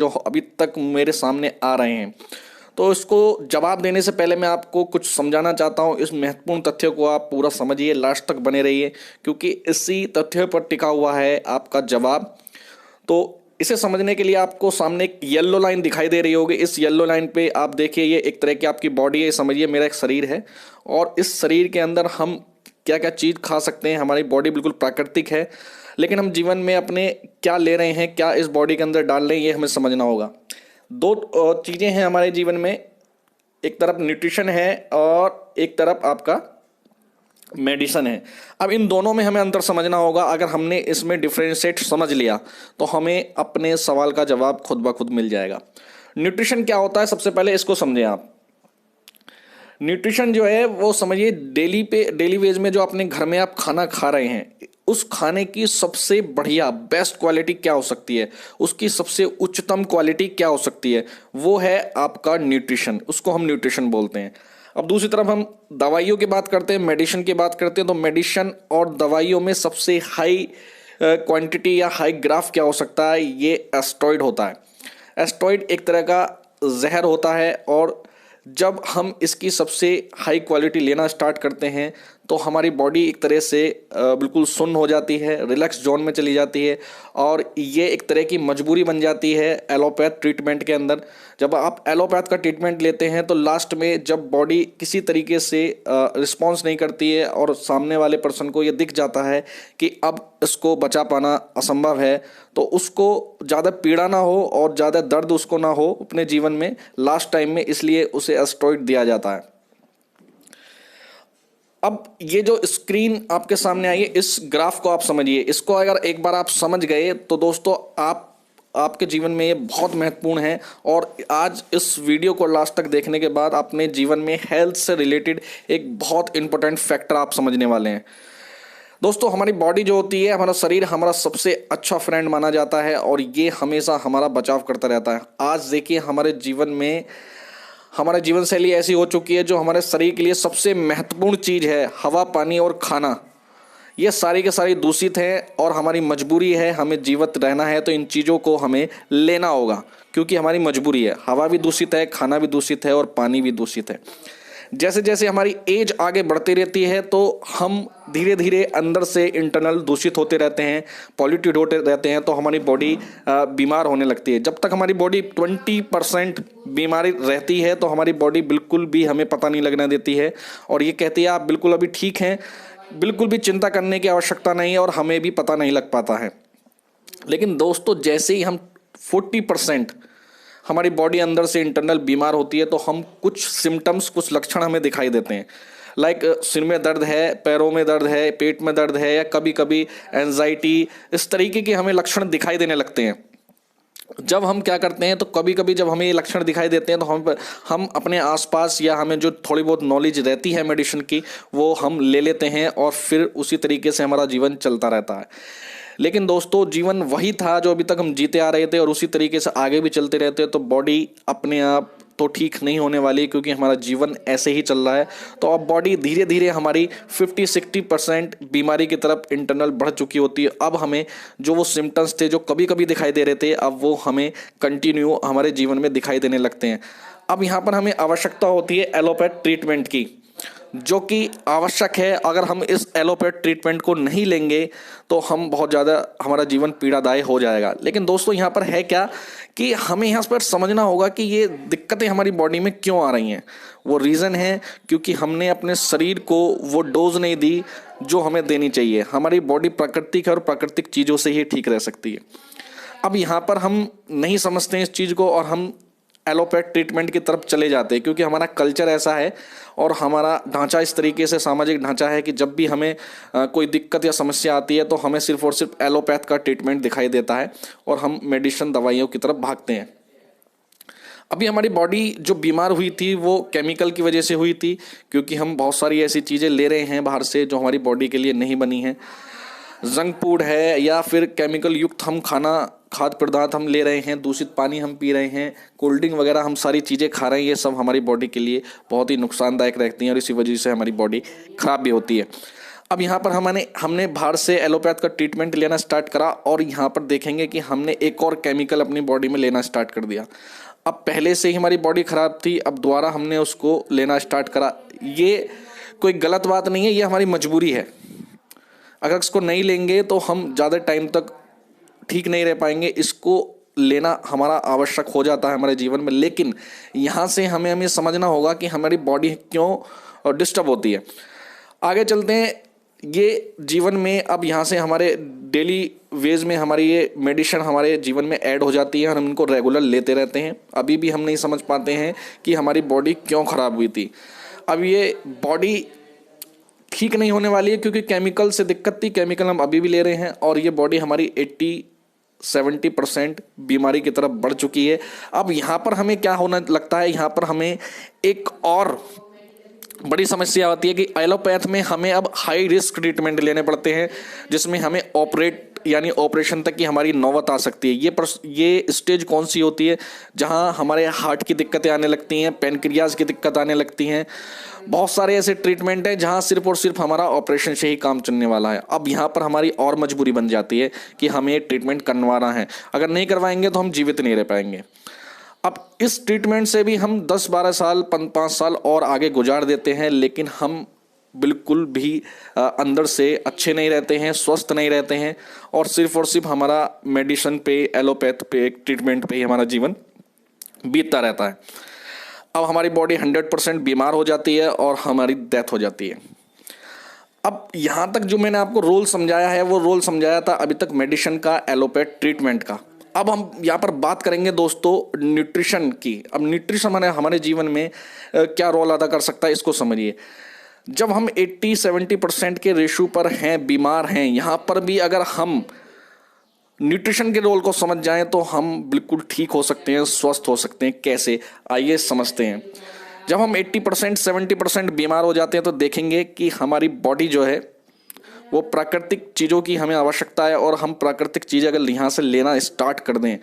जो अभी तक मेरे सामने आ रहे हैं। तो इसको जवाब देने से पहले मैं आपको कुछ समझाना चाहता हूँ। इस महत्वपूर्ण तथ्य को आप पूरा समझिए, लास्ट तक बने रहिए, क्योंकि इसी तथ्य पर टिका हुआ है आपका जवाब। तो इसे समझने के लिए आपको सामने एक येलो लाइन दिखाई दे रही होगी। इस येलो लाइन पे आप देखिए, ये एक तरह की आपकी बॉडी है। समझिए मेरा एक शरीर है, और इस शरीर के अंदर हम क्या क्या चीज़ खा सकते हैं। हमारी बॉडी बिल्कुल प्राकृतिक है, लेकिन हम जीवन में अपने क्या ले रहे हैं, क्या इस बॉडी के अंदर डाल रहे हैं, ये हमें समझना होगा। दो चीज़ें हैं हमारे जीवन में, एक तरफ न्यूट्रिशन है और एक तरफ आपका मेडिसन है। अब इन दोनों में हमें अंतर समझना होगा। अगर हमने इसमें डिफ्रेंशिएट समझ लिया तो हमें अपने सवाल का जवाब खुद ब खुद मिल जाएगा। न्यूट्रिशन क्या होता है, सबसे पहले इसको समझें आप। न्यूट्रिशन जो है वो समझिए डेली वेज में जो अपने घर में आप खाना खा रहे हैं, उस खाने की सबसे बढ़िया बेस्ट क्वालिटी क्या हो सकती है, उसकी सबसे उच्चतम क्वालिटी क्या हो सकती है, वो है आपका न्यूट्रिशन। उसको हम न्यूट्रिशन बोलते हैं। अब दूसरी तरफ हम दवाइयों की बात करते हैं, मेडिसिन की बात करते हैं। तो मेडिसिन और दवाइयों में सबसे हाई क्वांटिटी या हाई ग्राफ क्या हो सकता है, ये एस्टेरॉयड होता है। एस्टेरॉयड एक तरह का जहर होता है, और जब हम इसकी सबसे हाई क्वालिटी लेना स्टार्ट करते हैं तो हमारी बॉडी एक तरह से बिल्कुल सुन्न हो जाती है, रिलैक्स जोन में चली जाती है, और ये एक तरह की मजबूरी बन जाती है एलोपैथ ट्रीटमेंट के अंदर। जब आप एलोपैथ का ट्रीटमेंट लेते हैं तो लास्ट में जब बॉडी किसी तरीके से रिस्पॉन्स नहीं करती है और सामने वाले पर्सन को ये दिख जाता है कि अब इसको बचा पाना असंभव है, तो उसको ज़्यादा पीड़ा ना हो और ज़्यादा दर्द उसको ना हो अपने जीवन में लास्ट टाइम में, इसलिए उसे एस्टेरॉयड दिया जाता है। अब ये जो स्क्रीन आपके सामने आई है, इस ग्राफ को आप समझिए। इसको अगर एक बार आप समझ गए तो दोस्तों आपके जीवन में ये बहुत महत्वपूर्ण है। और आज इस वीडियो को लास्ट तक देखने के बाद अपने जीवन में हेल्थ से रिलेटेड एक बहुत इंपॉर्टेंट फैक्टर आप समझने वाले हैं। दोस्तों, हमारी बॉडी जो होती है, हमारा शरीर हमारा सबसे अच्छा फ्रेंड माना जाता है, और ये हमेशा हमारा बचाव करता रहता है। आज देखिए हमारे जीवन में हमारा जीवन शैली ऐसी हो चुकी है, जो हमारे शरीर के लिए सबसे महत्वपूर्ण चीज़ है, हवा, पानी और खाना, ये सारी के सारी दूषित हैं। और हमारी मजबूरी है, हमें जीवित रहना है तो इन चीज़ों को हमें लेना होगा, क्योंकि हमारी मजबूरी है। हवा भी दूषित है, खाना भी दूषित है, और पानी भी दूषित है। जैसे जैसे हमारी एज आगे बढ़ती रहती है तो हम धीरे धीरे अंदर से इंटरनल दूषित होते रहते हैं, पॉल्यूटेड होते रहते हैं, तो हमारी बॉडी बीमार होने लगती है। जब तक हमारी बॉडी 20% बीमारी रहती है तो हमारी बॉडी बिल्कुल भी हमें पता नहीं लगने देती है, और ये कहती है आप बिल्कुल अभी ठीक हैं, बिल्कुल भी चिंता करने की आवश्यकता नहीं है, और हमें भी पता नहीं लग पाता है। लेकिन दोस्तों, जैसे ही हम 40% हमारी बॉडी अंदर से इंटरनल बीमार होती है तो हम कुछ सिम्टम्स, कुछ लक्षण हमें दिखाई देते हैं। लाइक सिर में दर्द है, पैरों में दर्द है, पेट में दर्द है, या कभी कभी एंजाइटी, इस तरीके के हमें लक्षण दिखाई देने लगते हैं। जब हम क्या करते हैं, तो कभी कभी जब हमें ये लक्षण दिखाई देते हैं तो हम अपने आसपास, या हमें जो थोड़ी बहुत नॉलेज रहती है मेडिसिन की, वो हम ले लेते हैं, और फिर उसी तरीके से हमारा जीवन चलता रहता है। लेकिन दोस्तों, जीवन वही था जो अभी तक हम जीते आ रहे थे, और उसी तरीके से आगे भी चलते रहते, तो बॉडी अपने आप तो ठीक नहीं होने वाली, क्योंकि हमारा जीवन ऐसे ही चल रहा है। तो अब बॉडी धीरे धीरे हमारी 50-60% बीमारी की तरफ इंटरनल बढ़ चुकी होती है। अब हमें जो वो सिम्टम्स थे जो कभी कभी दिखाई दे रहे थे, अब वो हमें कंटिन्यू हमारे जीवन में दिखाई देने लगते हैं। अब यहाँ पर हमें आवश्यकता होती है एलोपैथ ट्रीटमेंट की, जो कि आवश्यक है। अगर हम इस एलोपैथ ट्रीटमेंट को नहीं लेंगे तो हम बहुत ज़्यादा, हमारा जीवन पीड़ादायी हो जाएगा। लेकिन दोस्तों, यहाँ पर है क्या कि हमें यहाँ पर समझना होगा कि ये दिक्कतें हमारी बॉडी में क्यों आ रही हैं। वो रीज़न है क्योंकि हमने अपने शरीर को वो डोज नहीं दी जो हमें देनी चाहिए। हमारी बॉडी प्राकृतिक है, और प्राकृतिक चीज़ों से ही ठीक रह सकती है। अब यहाँ पर हम नहीं समझते हैं इस चीज़ को, और हम एलोपैथ ट्रीटमेंट की तरफ चले जाते हैं, क्योंकि हमारा कल्चर ऐसा है और हमारा ढांचा इस तरीके से, सामाजिक ढांचा है कि जब भी हमें कोई दिक्कत या समस्या आती है तो हमें सिर्फ और सिर्फ एलोपैथ का ट्रीटमेंट दिखाई देता है, और हम मेडिसिन, दवाइयों की तरफ भागते हैं। अभी हमारी बॉडी जो बीमार हुई थी वो केमिकल की वजह से हुई थी, क्योंकि हम बहुत सारी ऐसी चीज़ें ले रहे हैं बाहर से जो हमारी बॉडी के लिए नहीं बनी हैं। जंक फूड है, या फिर केमिकल युक्त हम खाद्य पदार्थ हम ले रहे हैं, दूषित पानी हम पी रहे हैं, कोल्ड ड्रिंक वगैरह हम सारी चीज़ें खा रहे हैं। ये सब हमारी बॉडी के लिए बहुत ही नुकसानदायक रहती हैं, और इसी वजह से हमारी बॉडी खराब भी होती है। अब यहाँ पर हमने बाहर से एलोपैथ का ट्रीटमेंट लेना स्टार्ट करा और यहाँ पर देखेंगे कि हमने एक और केमिकल अपनी बॉडी में लेना स्टार्ट कर दिया। अब पहले से ही हमारी बॉडी ख़राब थी, अब दोबारा हमने उसको लेना स्टार्ट करा। ये कोई गलत बात नहीं है, ये हमारी मजबूरी है। अगर इसको नहीं लेंगे तो हम ज़्यादा टाइम तक ठीक नहीं रह पाएंगे। इसको लेना हमारा आवश्यक हो जाता है हमारे जीवन में, लेकिन यहाँ से हमें समझना होगा कि हमारी बॉडी क्यों डिस्टर्ब होती है। आगे चलते हैं। ये जीवन में अब यहाँ से हमारे डेली वेज में हमारी ये मेडिसिन हमारे जीवन में ऐड हो जाती है और हम इनको रेगुलर लेते रहते हैं। अभी भी हम नहीं समझ पाते हैं कि हमारी बॉडी क्यों ख़राब हुई थी। अब ये बॉडी ठीक नहीं होने वाली है क्योंकि केमिकल से दिक्कत थी। केमिकल हम अभी भी ले रहे हैं और ये बॉडी हमारी 80-70% बीमारी की तरफ बढ़ चुकी है। अब यहाँ पर हमें क्या होना लगता है, यहाँ पर हमें एक और बड़ी समस्या आती है कि एलोपैथ में हमें अब हाई रिस्क ट्रीटमेंट लेने पड़ते हैं, जिसमें हमें ऑपरेशन तक की हमारी नौबत आ सकती है। ये स्टेज कौन सी होती है, जहां हमारे हार्ट की दिक्कतें आने लगती हैं, पेनक्रियाज की दिक्कत आने लगती हैं। बहुत सारे ऐसे ट्रीटमेंट हैं जहां सिर्फ और सिर्फ हमारा ऑपरेशन से ही काम चलने वाला है। अब यहाँ पर हमारी और मजबूरी बन जाती है कि हमें ट्रीटमेंट करवाना है। अगर नहीं करवाएंगे तो हम जीवित नहीं रह पाएंगे। अब इस ट्रीटमेंट से भी हम 10-12 साल 5 साल और आगे गुजार देते हैं, लेकिन हम बिल्कुल भी अंदर से अच्छे नहीं रहते हैं, स्वस्थ नहीं रहते हैं और सिर्फ हमारा मेडिसिन पे, एलोपैथ पे, ट्रीटमेंट पे ही हमारा जीवन बीतता रहता है। अब हमारी बॉडी 100% बीमार हो जाती है और हमारी डेथ हो जाती है। अब यहाँ तक जो मैंने आपको रोल समझाया है वो रोल समझाया था अभी तक मेडिसिन का, एलोपैथ ट्रीटमेंट का। अब हम यहाँ पर बात करेंगे दोस्तों न्यूट्रिशन की। अब न्यूट्रिशन हमारे जीवन में क्या रोल अदा कर सकता है, इसको समझिए। जब हम 80-70% के रेशो पर हैं, बीमार हैं, यहाँ पर भी अगर हम न्यूट्रिशन के रोल को समझ जाएं तो हम बिल्कुल ठीक हो सकते हैं, स्वस्थ हो सकते हैं। कैसे, आइए समझते हैं। जब हम 80-70% बीमार हो जाते हैं तो देखेंगे कि हमारी बॉडी जो है वो प्राकृतिक चीज़ों की हमें आवश्यकता है और हम प्राकृतिक चीज़ें अगर यहाँ से लेना स्टार्ट कर दें,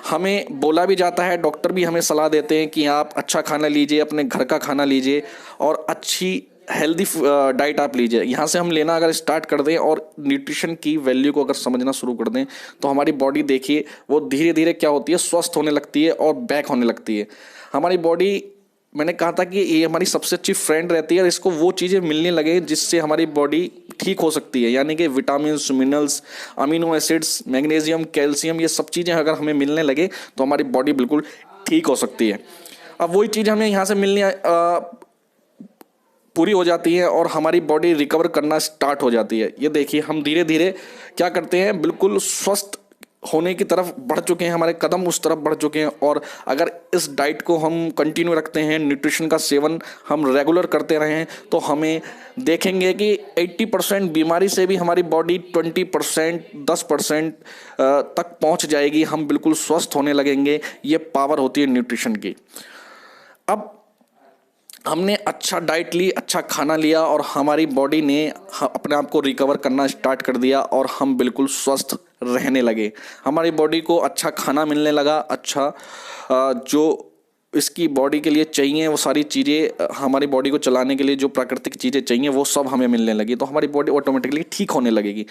हमें बोला भी जाता है, डॉक्टर भी हमें सलाह देते हैं कि आप अच्छा खाना लीजिए, अपने घर का खाना लीजिए और अच्छी हेल्दी डाइट आप लीजिए। यहाँ से हम लेना अगर स्टार्ट कर दें और न्यूट्रिशन की वैल्यू को अगर समझना शुरू कर दें तो हमारी बॉडी देखिए वो धीरे धीरे क्या होती है, स्वस्थ होने लगती है और बैक होने लगती है। हमारी बॉडी, मैंने कहा था कि ये हमारी सबसे अच्छी फ्रेंड रहती है और इसको वो चीज़ें मिलने लगे जिससे हमारी बॉडी ठीक हो सकती है, यानी कि vitamin, minerals, amino acids, magnesium, calcium, ये सब चीज़ें अगर हमें मिलने लगे तो हमारी बॉडी बिल्कुल ठीक हो सकती है। अब वही चीज़ हमें यहाँ से मिलनी पूरी हो जाती है और हमारी बॉडी रिकवर करना स्टार्ट हो जाती है। ये देखिए हम धीरे धीरे क्या करते हैं, बिल्कुल स्वस्थ होने की तरफ बढ़ चुके हैं, हमारे कदम उस तरफ बढ़ चुके हैं। और अगर इस डाइट को हम कंटिन्यू रखते हैं, न्यूट्रिशन का सेवन हम रेगुलर करते रहें तो हमें देखेंगे कि 80% बीमारी से भी हमारी बॉडी 20%, 10% तक पहुंच जाएगी। हम बिल्कुल स्वस्थ होने लगेंगे। ये पावर होती है न्यूट्रिशन की। अब हमने अच्छा डाइट ली, अच्छा खाना लिया और हमारी बॉडी ने अपने आप को रिकवर करना स्टार्ट कर दिया और हम बिल्कुल स्वस्थ रहने लगे। हमारी बॉडी को अच्छा खाना मिलने लगा, अच्छा जो इसकी बॉडी के लिए चाहिए वो सारी चीज़ें, हमारी बॉडी को चलाने के लिए जो प्राकृतिक चीज़ें चाहिए वो सब हमें मिलने लगी, तो हमारी बॉडी ऑटोमेटिकली ठीक होने लगेगी।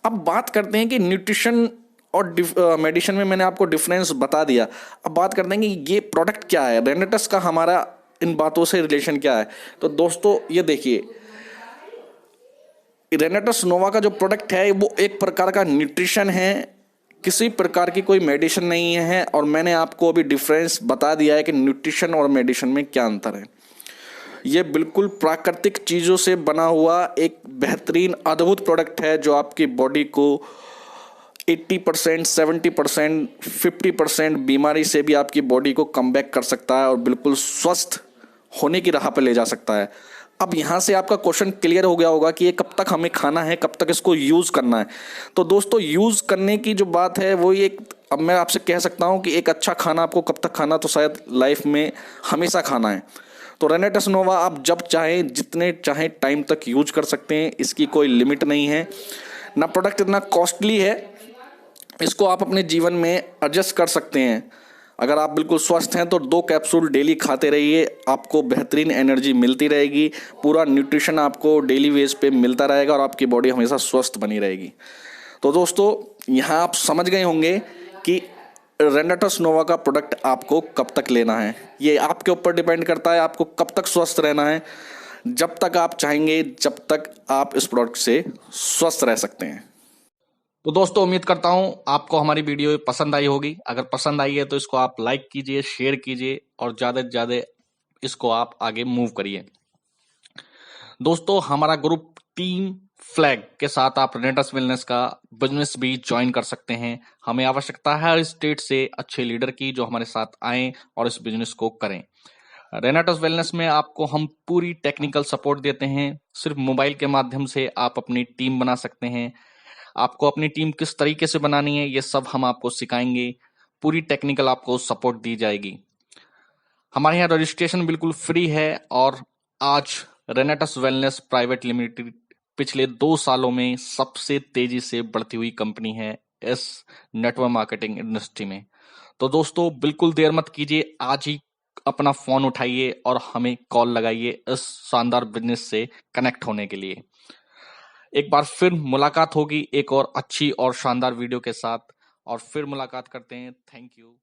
अब बात करते हैं कि न्यूट्रिशन और मेडिसिन में मैंने आपको डिफरेंस बता दिया। अब बात करते हैं कि ये प्रोडक्ट क्या है, रेनेटस का हमारा इन बातों से रिलेशन क्या है। तो दोस्तों ये देखिए, रेनेटस नोवा का जो प्रोडक्ट है वो एक प्रकार का न्यूट्रिशन है, किसी प्रकार की कोई मेडिसिन नहीं है। और मैंने आपको अभी डिफरेंस बता दिया है कि न्यूट्रिशन और मेडिसिन में क्या अंतर है। ये बिल्कुल प्राकृतिक चीज़ों से बना हुआ एक बेहतरीन अद्भुत प्रोडक्ट है जो आपकी बॉडी को 80%, 70%, 50% बीमारी से भी आपकी बॉडी को कम बैक कर सकता है और बिल्कुल स्वस्थ होने की राह पर ले जा सकता है। अब यहाँ से आपका क्वेश्चन क्लियर हो गया होगा कि ये कब तक हमें खाना है, कब तक इसको यूज़ करना है। तो दोस्तों यूज़ करने की जो बात है वो एक, अब मैं आपसे कह सकता हूँ कि एक अच्छा खाना आपको कब तक खाना, तो शायद लाइफ में हमेशा खाना है। तो रेनेटस नोवा आप जब चाहें, जितने चाहें टाइम तक यूज कर सकते हैं, इसकी कोई लिमिट नहीं है। ना प्रोडक्ट इतना कॉस्टली है, इसको आप अपने जीवन में एडजस्ट कर सकते हैं। अगर आप बिल्कुल स्वस्थ हैं तो 2 कैप्सूल डेली खाते रहिए, आपको बेहतरीन एनर्जी मिलती रहेगी, पूरा न्यूट्रिशन आपको डेली बेस पे मिलता रहेगा और आपकी बॉडी हमेशा स्वस्थ बनी रहेगी। तो दोस्तों यहाँ आप समझ गए होंगे कि रेनाटस नोवा का प्रोडक्ट आपको कब तक लेना है। ये आपके ऊपर डिपेंड करता है आपको कब तक स्वस्थ रहना है, जब तक आप चाहेंगे, जब तक आप इस प्रोडक्ट से स्वस्थ रह सकते हैं। तो दोस्तों उम्मीद करता हूं आपको हमारी वीडियो पसंद आई होगी। अगर पसंद आई है तो इसको आप लाइक कीजिए, शेयर कीजिए और ज़्यादा से ज़्यादा इसको आप आगे मूव करिए। दोस्तों हमारा ग्रुप टीम फ्लैग के साथ आप रेनेटस वेलनेस का बिजनेस भी ज्वाइन कर सकते हैं। हमें आवश्यकता है हर स्टेट से अच्छे लीडर की जो हमारे साथ आएं और इस बिजनेस को करें। रेनाटस वेलनेस में आपको हम पूरी टेक्निकल सपोर्ट देते हैं। सिर्फ मोबाइल के माध्यम से आप अपनी टीम बना सकते हैं। आपको अपनी टीम किस तरीके से बनानी है ये सब हम आपको सिखाएंगे। पूरी टेक्निकल आपको सपोर्ट दी जाएगी। हमारे यहाँ रजिस्ट्रेशन बिल्कुल फ्री है और आज रेनेटस वेलनेस प्राइवेट लिमिटेड पिछले 2 सालों में सबसे तेजी से बढ़ती हुई कंपनी है इस नेटवर्क मार्केटिंग इंडस्ट्री में। तो दोस्तों बिल्कुल देर मत कीजिए, आज ही अपना फोन उठाइए और हमें कॉल लगाइए इस शानदार बिजनेस से कनेक्ट होने के लिए। एक बार फिर मुलाकात होगी एक और अच्छी और शानदार वीडियो के साथ, और फिर मुलाकात करते हैं। Thank you.